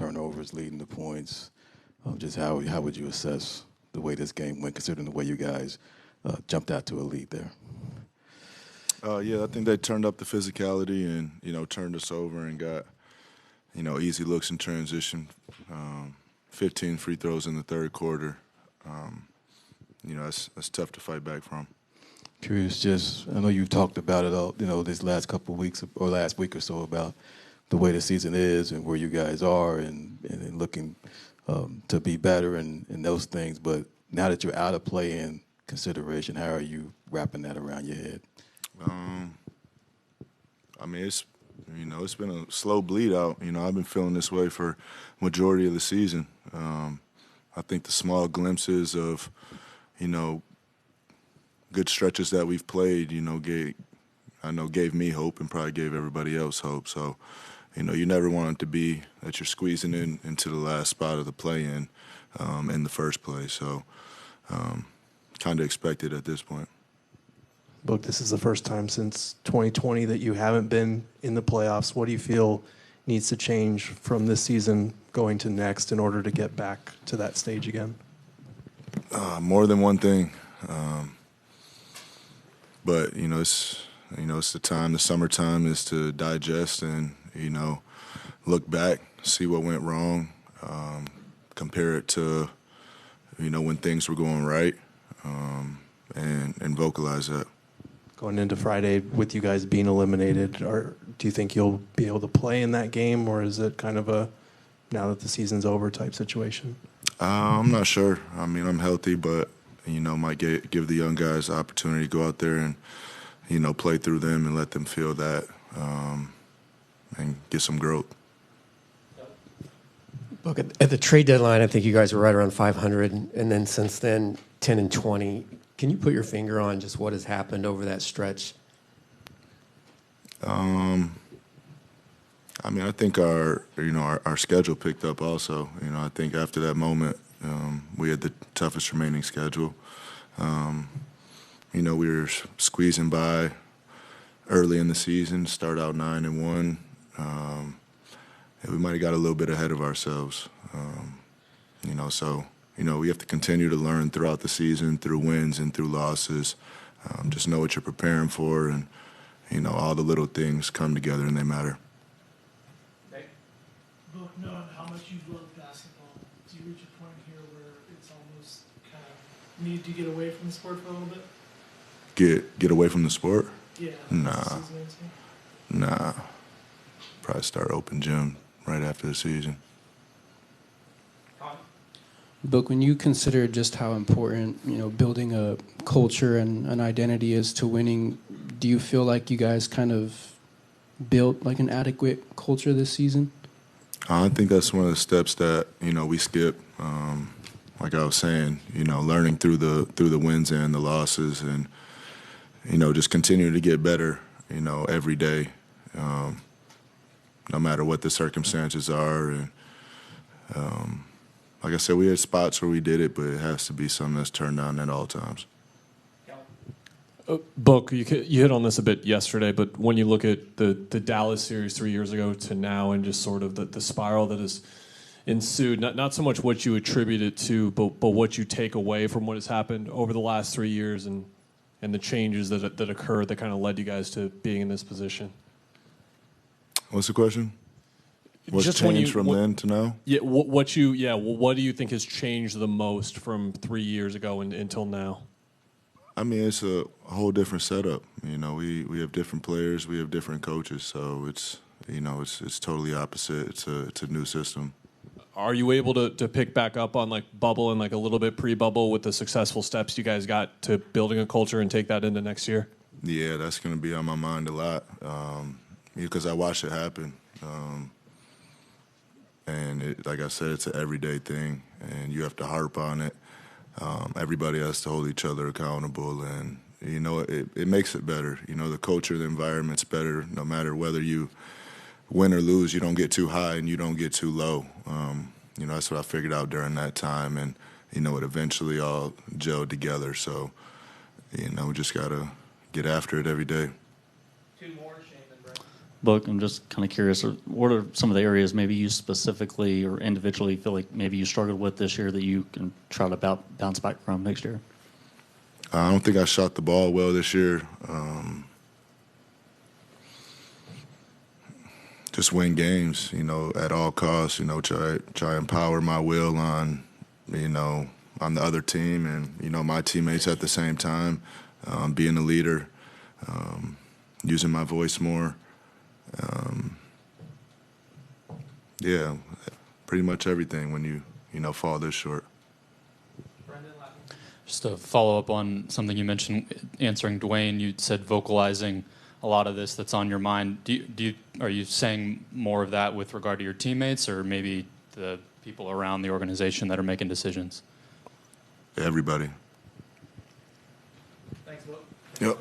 turnovers leading to points. Just how would you assess the way this game went, considering the way you guys jumped out to a lead there? Yeah, I think they turned up the physicality and, turned us over and got, easy looks in transition. 15 free throws in the third quarter. That's tough to fight back from. Curious, I know you've talked about it all, this last couple of weeks or last week or so about the way the season is and where you guys are and looking to be better and those things. But now that you're out of play-in consideration, how are you wrapping that around your head? It's been a slow bleed out. I've been feeling this way for majority of the season. I think the small glimpses of, good stretches that we've played, gave me hope and probably gave everybody else hope. So, you never want it to be that you're squeezing into the last spot of the play-in in the first place. So, kind of expected at this point. Book, this is the first time since 2020 that you haven't been in the playoffs. What do you feel needs to change from this season going to next in order to get back to that stage again? More than one thing. But, it's the time, the summertime is to digest and, look back, see what went wrong, compare it to, when things were going right, and vocalize that. Going into Friday with you guys being eliminated, or do you think you'll be able to play in that game, or is it kind of a now that the season's over type situation? I'm not sure. I'm healthy, but, might give the young guys the opportunity to go out there and, play through them and let them feel that and get some growth. Look, at the trade deadline, I think you guys were right around 500, and then since then, 10 and 20. Can you put your finger on just what has happened over that stretch? I think our schedule picked up also. I think after that moment, we had the toughest remaining schedule. We were squeezing by early in the season, start out 9-1. We might have got a little bit ahead of ourselves. We have to continue to learn throughout the season, through wins and through losses. Just know what you're preparing for, and, all the little things come together and they matter. Book, knowing how much you love basketball, do you reach a point here where it's almost kind of need to get away from the sport for a little bit? Get away from the sport? Yeah. Nah. Probably start open gym right after the season. Book, when you consider just how important, building a culture and an identity is to winning, do you feel like you guys kind of built like an adequate culture this season? I think that's one of the steps that, we skip. Like I was saying, learning through the wins and the losses and, just continue to get better, every day, no matter what the circumstances are. And, like I said, we had spots where we did it, but it has to be something that's turned on at all times. Book, you hit on this a bit yesterday, but when you look at the Dallas series 3 years ago to now and just sort of the spiral that has ensued, not so much what you attribute it to, but what you take away from what has happened over the last 3 years and the changes that occurred that kind of led you guys to being in this position. What's the question? What's just changed from then to now? Yeah, what do you think has changed the most from 3 years ago until now? It's a whole different setup. We have different players, we have different coaches, so it's totally opposite. It's a new system. Are you able to pick back up on like bubble and like a little bit pre-bubble with the successful steps you guys got to building a culture and take that into next year? Yeah, that's going to be on my mind a lot because I watched it happen. And like I said, it's an everyday thing, and you have to harp on it. Everybody has to hold each other accountable, and, it makes it better. The culture, the environment's better no matter whether you win or lose. You don't get too high and you don't get too low. That's what I figured out during that time, and, it eventually all gelled together. So, we just got to get after it every day. Two more, Shane and Brett. Book, I'm just kind of curious, what are some of the areas maybe you specifically or individually feel like maybe you struggled with this year that you can try to bounce back from next year? I don't think I shot the ball well this year. Just win games, at all costs. Try and power my will on, on the other team and my teammates at the same time. Being a leader, using my voice more. Yeah, pretty much everything when you fall this short. Just to follow up on something you mentioned, answering Dwayne, you said vocalizing a lot of this that's on your mind. Are you saying more of that with regard to your teammates or maybe the people around the organization that are making decisions? Everybody. Thanks, Will. Yep.